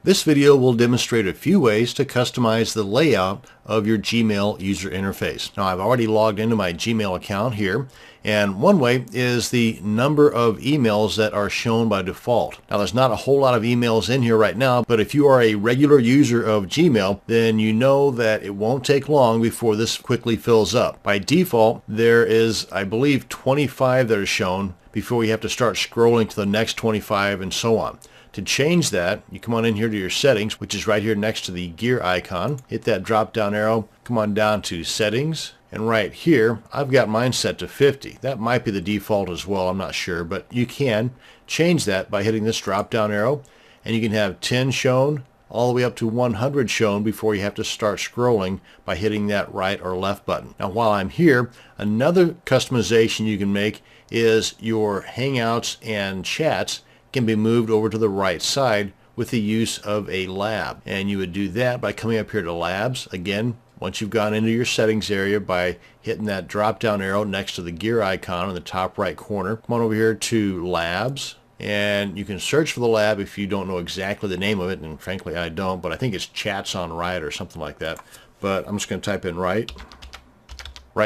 This video will demonstrate a few ways to customize the layout of your Gmail user interface. Now, I've already logged into my Gmail account here, and one way is the number of emails that are shown by default. Now, there's not a whole lot of emails in here right now, but if you are a regular user of Gmail, then you know that it won't take long before this quickly fills up. By default, there is, I believe, 25 that are shown before we have to start scrolling to the next 25 and so on. To change that, you come on in here to your settings, which is right here next to the gear icon. Hit that drop down arrow, come on down to settings, and right here I've got mine set to 50. That might be the default as well, I'm not sure, but you can change that by hitting this drop down arrow, and you can have 10 shown all the way up to 100 shown before you have to start scrolling by hitting that right or left button. Now, while I'm here, another customization you can make is your Hangouts and chats can be moved over to the right side with the use of a lab. And you would do that by coming up here to labs. Again, once you've gone into your settings area by hitting that drop down arrow next to the gear icon in the top right corner, come on over here to labs, and you can search for the lab if you don't know exactly the name of it, and frankly I don't, but I think it's chats on right or something like that. But I'm just going to type in right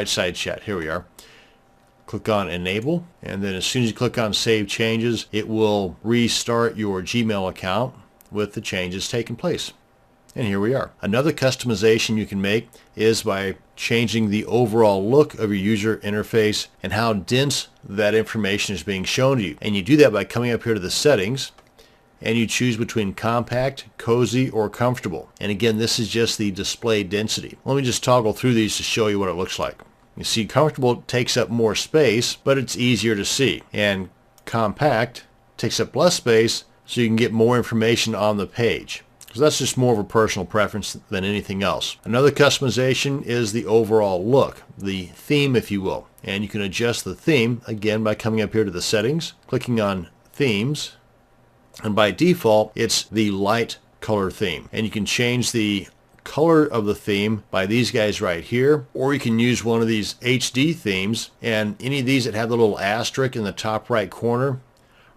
side chat. Here we are. Click on enable, and then as soon as you click on save changes, it will restart your Gmail account with the changes taking place. And here we are. Another customization you can make is by changing the overall look of your user interface and how dense that information is being shown to you. And you do that by coming up here to the settings, and you choose between compact, cozy, or comfortable. And again, this is just the display density. Let me just toggle through these to show you what it looks like. You see, comfortable takes up more space, but it's easier to see. And compact takes up less space, so you can get more information on the page. So that's just more of a personal preference than anything else. Another customization is the overall look, the theme, if you will. And you can adjust the theme, again, by coming up here to the settings, clicking on themes, and by default, it's the light color theme. And you can change the color of the theme by these guys right here, or you can use one of these HD themes, and any of these that have the little asterisk in the top right corner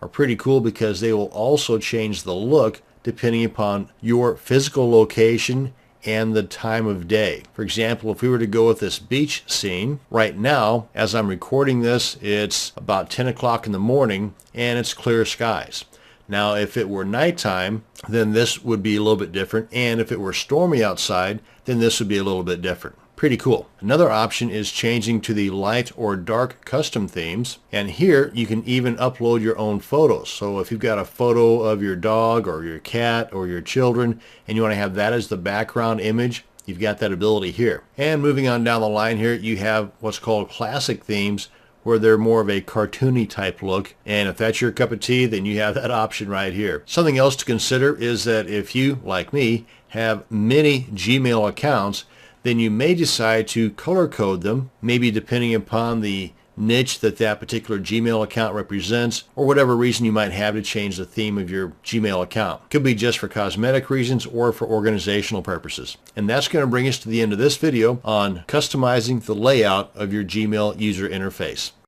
are pretty cool because they will also change the look depending upon your physical location and the time of day. For example, if we were to go with this beach scene, right now, as I'm recording this, it's about 10 o'clock in the morning and it's clear skies. Now, if it were nighttime, then this would be a little bit different. And if it were stormy outside, then this would be a little bit different. Pretty cool. Another option is changing to the light or dark custom themes. And here you can even upload your own photos. So if you've got a photo of your dog or your cat or your children, and you want to have that as the background image, you've got that ability here. And moving on down the line here, you have what's called classic themes, where they're more of a cartoony type look. And if that's your cup of tea, then you have that option right here. Something else to consider is that if you, like me, have many Gmail accounts, then you may decide to color code them, maybe depending upon the niche that that particular Gmail account represents, or whatever reason you might have to change the theme of your Gmail account. Could be just for cosmetic reasons or for organizational purposes. And that's going to bring us to the end of this video on customizing the layout of your Gmail user interface.